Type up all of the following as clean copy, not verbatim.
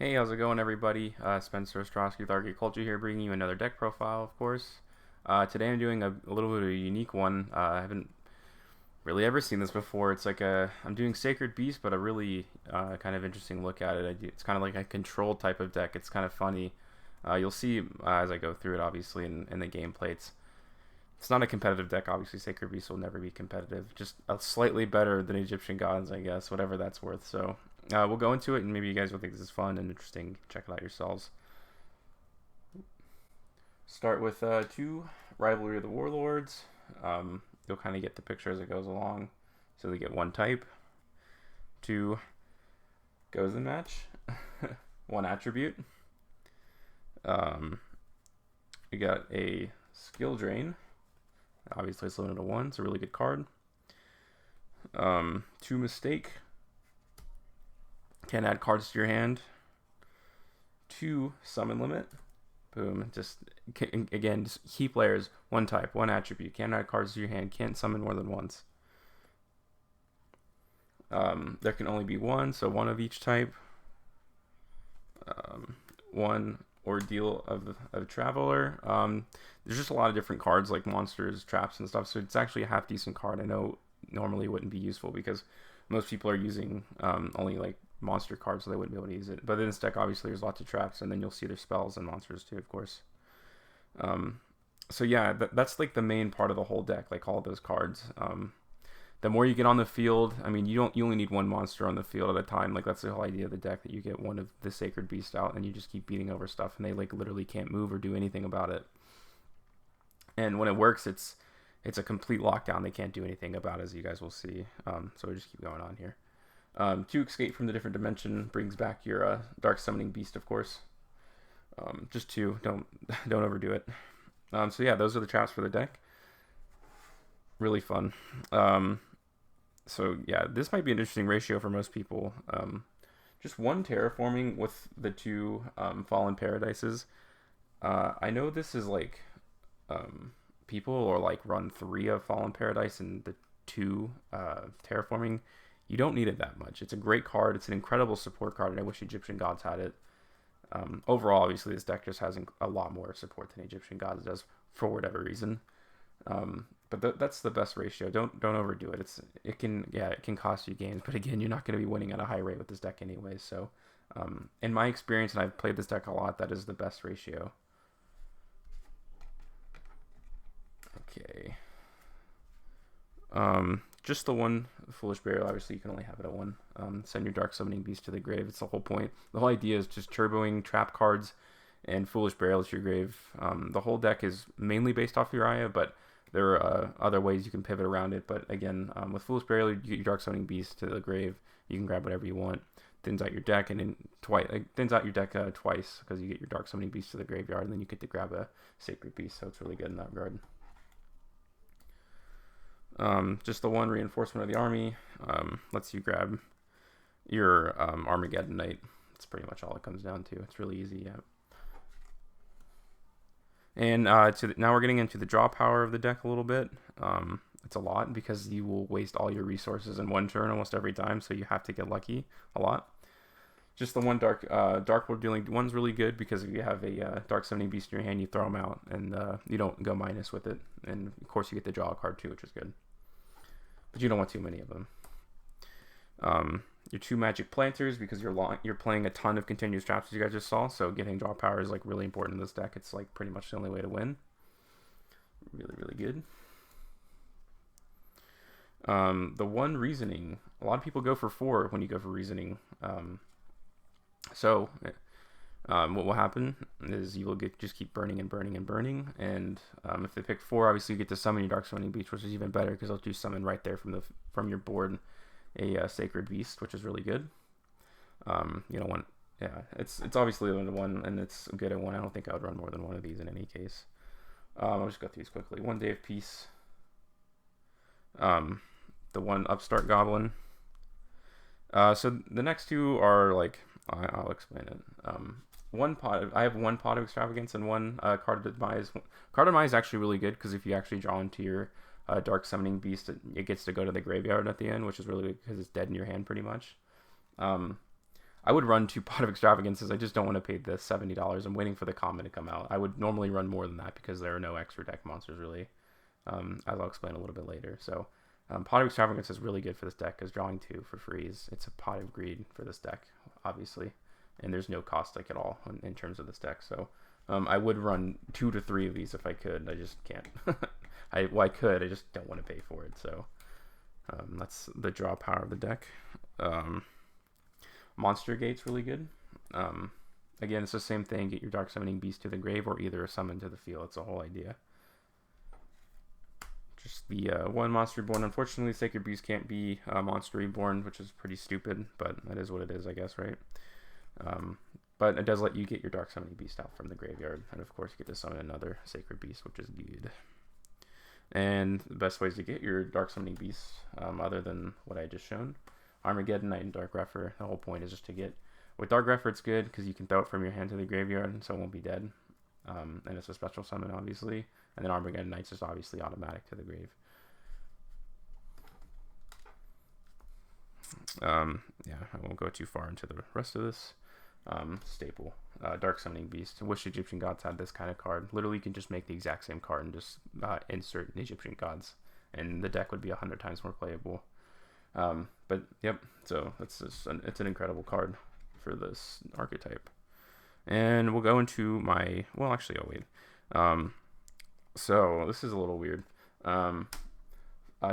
Hey, how's it going, everybody? Spencer Ostrowski with Arcade Culture here, bringing you another deck profile, of course. Today I'm doing a little bit of a unique one. I haven't really ever seen this before. I'm doing Sacred Beast, but a really kind of interesting look at it. It's kind of like a control type of deck. It's kind of funny. You'll see as I go through it, obviously, in the gameplay. It's not a competitive deck. Obviously, Sacred Beast will never be competitive. Just slightly better than Egyptian Gods, I guess, whatever that's worth. So we'll go into it, and maybe you guys will think this is fun and interesting. Check it out yourselves. Start with 2 Rivalry of the Warlords. You'll kind of get the picture as it goes along. So they get 1 type. 2 Gozen Match. 1 attribute. You got a Skill Drain. Obviously, it's limited to 1. It's a really good card. 2 Mistake. Can add cards to your hand. 2 Summon Limit. Boom. Just key players. 1 type, 1 attribute. Can't add cards to your hand. Can't summon more than once. There can only be 1, so 1 of each type. 1 Ordeal of Traveler. There's just a lot of different cards like monsters, traps, and stuff. So it's actually a half decent card. I know normally it wouldn't be useful because most people are using only like monster cards, so they wouldn't be able to use it. But in this deck, obviously, there's lots of traps, and then you'll see their spells and monsters too, of course. So yeah, that's like the main part of the whole deck, like all of those cards. The more you get on the field, I mean, you only need 1 monster on the field at a time. Like that's the whole idea of the deck, that you get 1 of the Sacred Beast out, and you just keep beating over stuff, and they like literally can't move or do anything about it. And when it works, it's a complete lockdown. They can't do anything about it, as you guys will see. So we just keep going on here. 2 Escape from the Different Dimension brings back your Dark Summoning Beast, of course. Just 2. Don't overdo it. So yeah, those are the traps for the deck. Really fun. So yeah, this might be an interesting ratio for most people. Just 1 Terraforming with the 2 Fallen Paradises. I know this is like people or like run 3 of Fallen Paradise and the 2 Terraforming. You don't need it that much. It's a great card. It's an incredible support card, and I wish Egyptian Gods had it. Overall, obviously, this deck just has a lot more support than Egyptian Gods does for whatever reason. But that's the best ratio. Don't overdo it. It can cost you games, but again, you're not going to be winning at a high rate with this deck anyway. So, in my experience, and I've played this deck a lot, that is the best ratio. Okay. Just the 1 Foolish Burial. Obviously, you can only have it at 1. Send your Dark Summoning Beast to the grave. It's the whole point. The whole idea is just turboing trap cards and Foolish Burial to your grave. The whole deck is mainly based off Uria, but there are other ways you can pivot around it. But again, with Foolish Burial, you get your Dark Summoning Beast to the grave. You can grab whatever you want. Thins out your deck, and then thins out your deck twice because you get your Dark Summoning Beast to the graveyard, and then you get to grab a Sacred Beast. So it's really good in that regard. Just the 1 Reinforcement of the Army lets you grab your Armageddon Knight. That's pretty much all it comes down to. It's really easy. Yeah. And now we're getting into the draw power of the deck a little bit. It's a lot because you will waste all your resources in 1 turn almost every time, so you have to get lucky a lot. Just the 1 Dark World Dealing 1's really good because if you have a Dark Summoning Beast in your hand, you throw them out, and you don't go minus with it. And of course, you get to draw a card too, which is good. But you don't want too many of them. Your 2 Magic Planters because you're playing a ton of continuous traps, as you guys just saw. So getting draw power is like really important in this deck. It's like pretty much the only way to win. Really, really good. The 1 Reasoning. A lot of people go for 4 when you go for Reasoning. So what will happen is you will just keep burning and burning and burning, and if they pick 4, obviously you get to summon your Dark Summoning Beast, which is even better because they'll do summon right there from your board a Sacred Beast, which is really good. You don't want, it's obviously limited to 1, and it's good at 1. I don't think I would run more than 1 of these in any case. I'll just go through these quickly. 1 Day of Peace. The 1 Upstart Goblin. So the next 2 are like, I'll explain it. I have 1 Pot of Extravagance and 1 Card of Demise. Card of Demise is actually really good because if you actually draw into your Dark Summoning Beast, it gets to go to the graveyard at the end, which is really good because it's dead in your hand pretty much. I would run 2 Pot of Extravagances. I just don't want to pay the $70. I'm waiting for the common to come out. I would normally run more than that because there are no extra deck monsters really, as I'll explain a little bit later. So Pot of Extravagance is really good for this deck because drawing 2 for free it's a pot of greed for this deck, obviously. And there's no cost like at all in terms of this deck. So I would run 2 to 3 of these if I could. I just can't. I could. I just don't want to pay for it. So that's the draw power of the deck. Monster Gate's really good. Again, it's the same thing. Get your Dark Summoning Beast to the grave or either a summon to the field. It's the whole idea. Just the one Monster Reborn. Unfortunately, Sacred Beast can't be Monster Reborn, which is pretty stupid, but that is what it is, I guess, right? But it does let you get your Dark Summoning Beast out from the graveyard, and of course you get to summon another Sacred Beast, which is good. And the best ways to get your Dark Summoning Beast, other than what I just shown, Armageddon Knight and Dark Grepher. The whole point is just to get... With Dark Grepher, it's good because you can throw it from your hand to the graveyard, so it won't be dead. And it's a special summon, obviously. And then Armageddon Knight's just obviously automatic to the grave. Yeah, I won't go too far into the rest of this. Staple. Dark Summoning Beast. I wish Egyptian Gods had this kind of card. Literally, you can just make the exact same card and just insert Egyptian Gods. And the deck would be 100 times more playable. But, yep. So, it's an incredible card for this archetype. And we'll go into my... Well, actually, I'll wait. So, this is a little weird.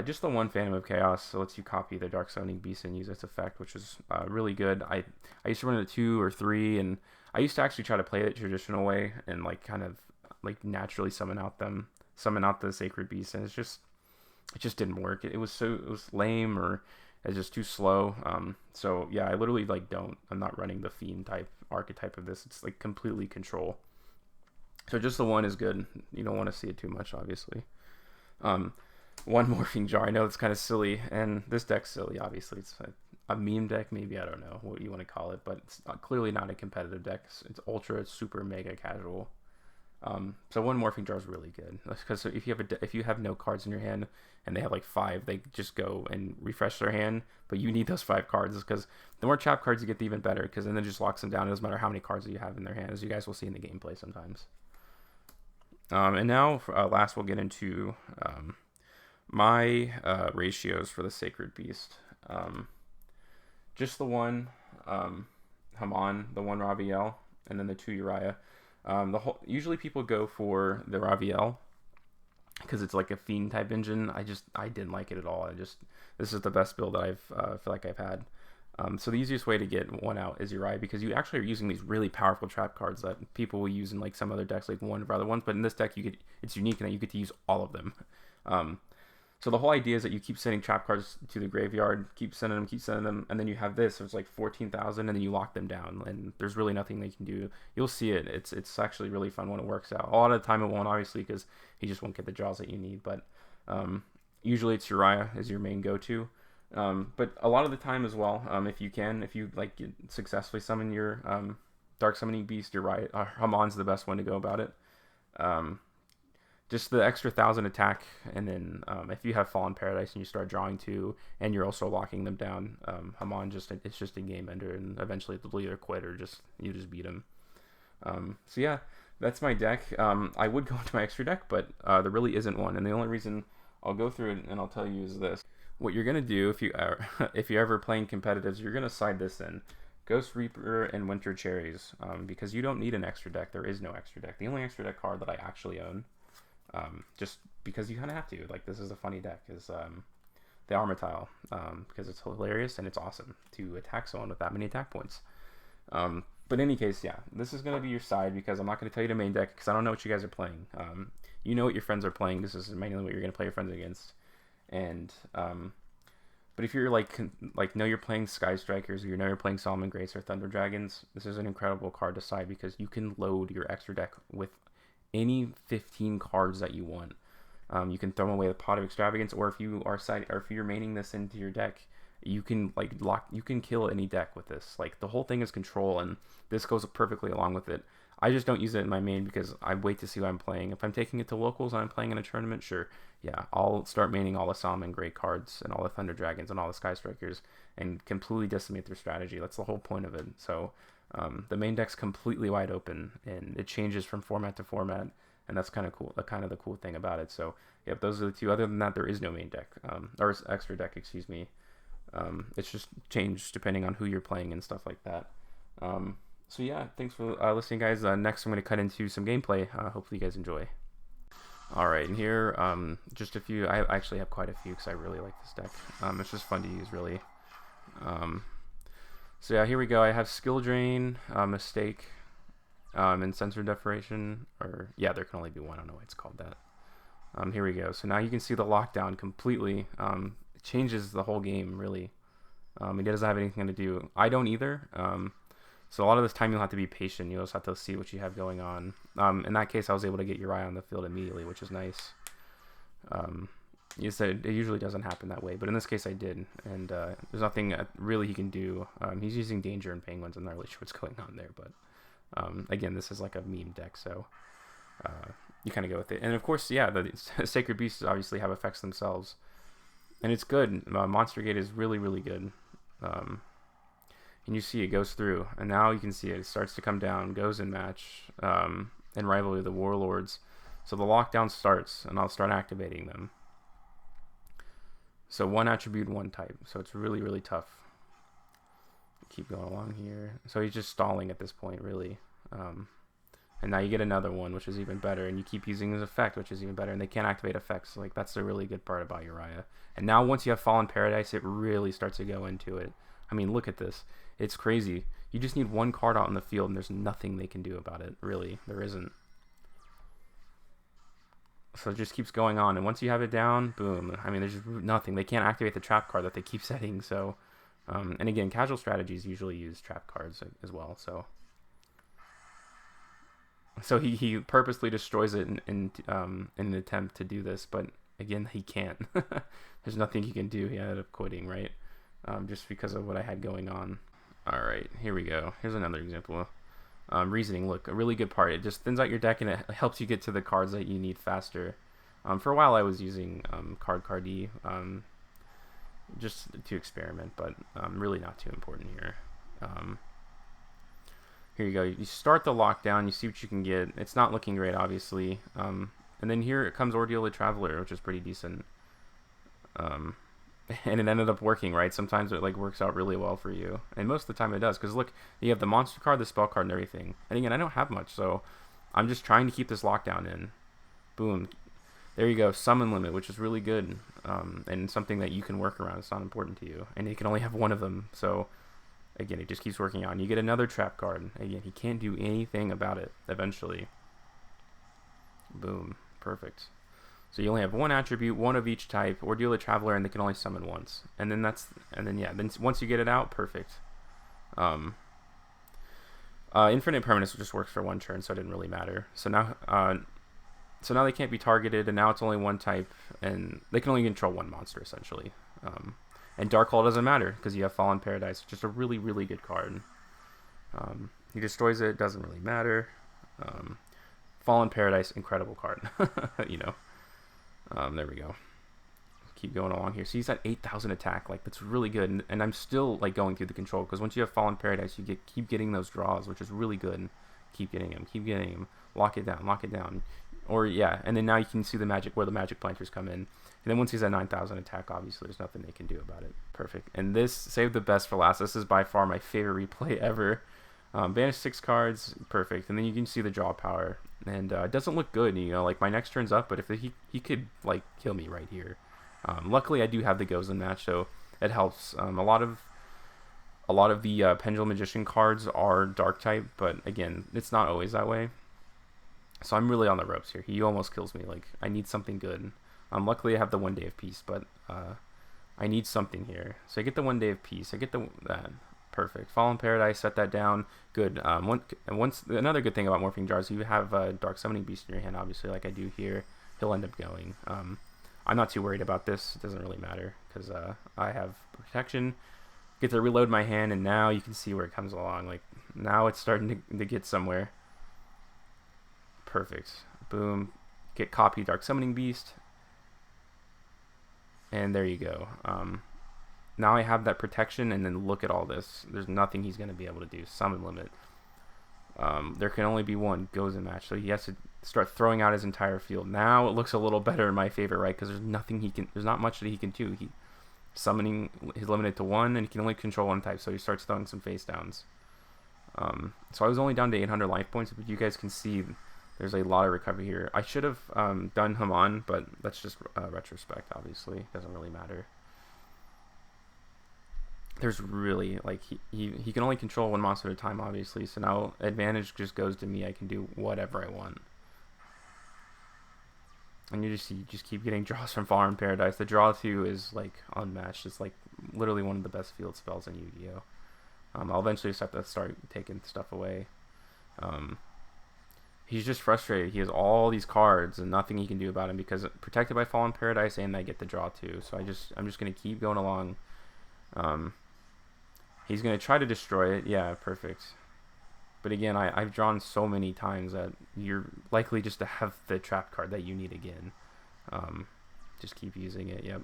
Just the one Phantom of Chaos lets you copy the Dark Summoning Beast and use its effect, which is really good. I used to run it at 2 or 3, and I used to actually try to play it traditional way and like kind of like naturally summon out the Sacred Beast, and it just didn't work. It was lame, or it's just too slow. So yeah, I literally I'm not running the Fiend type archetype of this. It's like completely control. So just the one is good. You don't want to see it too much, obviously. One Morphing Jar. I know it's kind of silly, and this deck's silly, obviously. It's a meme deck, maybe. I don't know what you want to call it, but it's clearly not a competitive deck. It's ultra, super, mega casual. So one Morphing Jar is really good, because if you have no cards in your hand and they have like 5, they just go and refresh their hand, but you need those 5 cards, because the more trap cards you get, the even better, because then it just locks them down. It doesn't matter how many cards you have in their hand, as you guys will see in the gameplay sometimes. And now, last, we'll get into my ratios for the Sacred Beast. Just the one Hamon, the one Raviel, and then the 2 Uria. Usually people go for the Raviel because it's like a Fiend type engine. I didn't like it at all. This is the best build that feel like I've had. So the easiest way to get one out is Uria, because you actually are using these really powerful trap cards that people will use in like some other decks, like one of other ones. But in this deck, it's unique in that you get to use all of them. So the whole idea is that you keep sending trap cards to the graveyard, keep sending them, and then you have this. So it's like 14,000, and then you lock them down, and there's really nothing they can do. You'll see it. It's actually really fun when it works out. A lot of the time it won't, obviously, because you just won't get the draws that you need. But usually it's Uria is your main go-to. But a lot of the time as well, if you like successfully summon your Dark Summoning Beast, Uria, Hamon's the best one to go about it. Just the extra 1,000 attack, and then if you have Fallen Paradise and you start drawing 2, and you're also locking them down, Hamon it's just a game ender, and eventually they'll either quit or you just beat him. So yeah, that's my deck. I would go into my extra deck, but there really isn't one, and the only reason I'll go through it and I'll tell you is this. What you're gonna do if you're ever playing competitives, you're gonna side this in. Ghost Reaper and Winter Cherries, because you don't need an extra deck. There is no extra deck. The only extra deck card that I actually own, just because you kind of have to, like, this is a funny deck, is the Armageddon, because it's hilarious and it's awesome to attack someone with that many attack points. But in any case, yeah, this is going to be your side, because I'm not going to tell you the main deck, because I don't know what you guys are playing. You know what your friends are playing. This is mainly what you're going to play your friends against. And but if you're like know you're playing Sky Strikers, or you know you're playing Solomon Grace or Thunder Dragons, this is an incredible card to side, because you can load your extra deck with any 15 cards that you want. You can throw away the Pot of Extravagance, or if you're maining this into your deck, you can you can kill any deck with this. Like, the whole thing is control, and this goes perfectly along with it. I just don't use it in my main because I wait to see what I'm playing. If I'm taking it to locals and I'm playing in a tournament, sure, yeah, I'll start maining all the Salmon Great cards and all the Thunder Dragons and all the Sky Strikers and completely decimate their strategy. That's the whole point of it. So the main deck's completely wide open and it changes from format to format, and that's kind of cool. Kind of the cool thing about it. So yep, those are the two. Other than that, there is no main deck or extra deck, excuse me. It's just changed depending on who you're playing and stuff like that. So yeah, thanks for listening, guys. Next, I'm going to cut into some gameplay. Hopefully you guys enjoy. Alright, and here, just a few. I actually have quite a few because I really like this deck. It's just fun to use, really. So yeah, here we go. I have Skill Drain, Mistake, and Sensor Deformation. Or, yeah, there can only be one. I don't know why it's called that. Here we go. So now you can see the lockdown completely. It changes the whole game, really. It doesn't have anything to do. I don't either. So a lot of this time you'll have to be patient. You also have to see what you have going on. In that case, I was able to get Uria on the field immediately, which is nice. You said it usually doesn't happen that way, but in this case I did. And there's nothing really he can do. He's using Danger and Penguins. I'm not really sure what's going on there, but again, this is like a meme deck, so you kind of go with it. And of course, yeah, the Sacred Beasts obviously have effects themselves. And it's good. Monster Gate is really, really good. And you see it goes through, and now you can see it starts to come down. Gozen Match and Rivalry of the Warlords. So the lockdown starts, and I'll start activating them. So one attribute, one type. So it's really, really tough. Keep going along here. So he's just stalling at this point, really. And now you get another one, which is even better, and you keep using his effect, which is even better. And they can't activate effects. Like, that's the really good part about Uria. And now once you have Fallen Paradise, it really starts to go into it. I mean, look at this. It's crazy. You just need one card out in the field, and there's nothing they can do about it. Really, there isn't. So it just keeps going on, and once you have it down, boom. I mean, there's just nothing. They can't activate the trap card that they keep setting. So, and again, casual strategies usually use trap cards as well. So he purposely destroys it in an attempt to do this, but again, he can't. There's nothing he can do. He ended up quitting, right? Just because of what I had going on. All right, here we go. Here's another example. Reasoning, look, a really good part. It just thins out your deck and it helps you get to the cards that you need faster. For a while I was using Cardi, just to experiment, but really not too important here. Here you go. You start the lockdown, you see what you can get. It's not looking great, obviously. And then here it comes Ordeal the Traveler, which is pretty decent. And it ended up working, right? Sometimes it like works out really well for you, and most of the time it does, because look, you have the monster card, the spell card, and everything. And again, I don't have much, so I'm just trying to keep this lockdown in. Boom, there you go. Summon limit, which is really good, and something that you can work around. It's not important to you, and you can only have one of them. So again, it just keeps working out. And you get another trap card. Again, he can't do anything about it. Eventually, boom, perfect. So you only have one attribute, one of each type, Ordeal the Traveler, and they can only summon once. And then then once you get it out, perfect. Infinite Permanence just works for one turn, so it didn't really matter. So now they can't be targeted, and now it's only one type, and they can only control one monster essentially. And Dark Hole doesn't matter because you have Fallen Paradise, which is a really, really good card. He destroys it, doesn't really matter. Fallen Paradise, incredible card. You know. There we go. Keep going along here. So he's at 8,000 attack. Like, that's really good. And I'm still like going through the control, because once you have Fallen Paradise, you keep getting those draws, which is really good. Keep getting him. Keep getting him. Lock it down. Lock it down. Or yeah. And then now you can see the magic where the magic planters come in. And then once he's at 9,000 attack, obviously there's nothing they can do about it. Perfect. And this saved the best for last. This is by far my favorite replay ever. Banish 6 cards, perfect, and then you can see the draw power, and it doesn't look good, you know, like my next turn's up, but if he could like kill me right here. Luckily I do have the Gozen Match, so it helps. A lot of the Pendulum Magician cards are dark type, but again, it's not always that way. So I'm really on the ropes here. He almost kills me. Like, I need something good. Luckily I have the 1 day of peace, but I need something here. So I get the 1 day of peace. I get that. Perfect. Fallen Paradise, set that down. Good. Once another good thing about Morphing Jar is you have a Dark Summoning Beast in your hand, obviously, like I do here. He'll end up going. I'm not too worried about this. It doesn't really matter, because I have protection. Get to reload my hand, and now you can see where it comes along. Like, now it's starting to get somewhere. perfect. Boom. Get copy Dark Summoning Beast. And there you go. Now I have that protection, and then look at all this. There's nothing he's going to be able to do. Summon limit. There can only be one Gozen Match, so he has to start throwing out his entire field. Now it looks a little better in my favor, right? Because there's not much that he can do. Summoning is limited to one, and he can only control one type, so he starts throwing some face downs. So I was only down to 800 life points, but you guys can see there's a lot of recovery here. I should have done Hamon, but that's just retrospect, obviously. Doesn't really matter. There's really, like, he can only control one monster at a time, obviously, so now advantage just goes to me. I can do whatever I want. And you just keep getting draws from Fallen Paradise. The draw 2 is, like, unmatched. It's, like, literally one of the best field spells in Yu-Gi-Oh! I'll eventually just have to start taking stuff away. He's just frustrated. He has all these cards and nothing he can do about him because protected by Fallen Paradise, and I get the draw 2. So I'm just going to keep going along. He's going to try to destroy it. Yeah, perfect. But again, I've drawn so many times that you're likely just to have the trap card that you need again. Just keep using it. Yep.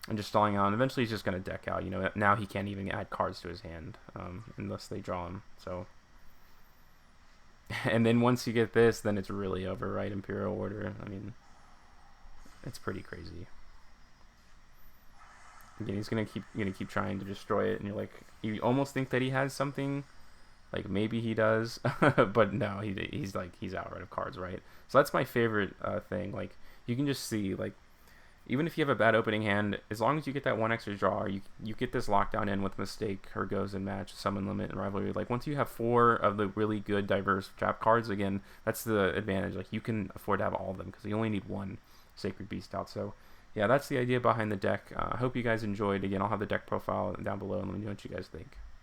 And just stalling on. Eventually, he's just going to deck out. You know, now he can't even add cards to his hand unless they draw him. So, and then once you get this, then it's really over, right? Imperial Order. I mean, it's pretty crazy. Again, he's gonna keep trying to destroy it, and you're like, you almost think that he has something, like maybe he does, but no, he's outright of cards, right? So that's my favorite thing. Like, you can just see, like, even if you have a bad opening hand, as long as you get that one extra draw, you get this lockdown in with Mistake or Gozen Match, Summon Limit, and Rivalry. Like, once you have 4 of the really good diverse trap cards, again, that's the advantage. Like, you can afford to have all of them because you only need one Sacred Beast out. So yeah, that's the idea behind the deck. I hope you guys enjoyed. Again, I'll have the deck profile down below, and let me know what you guys think.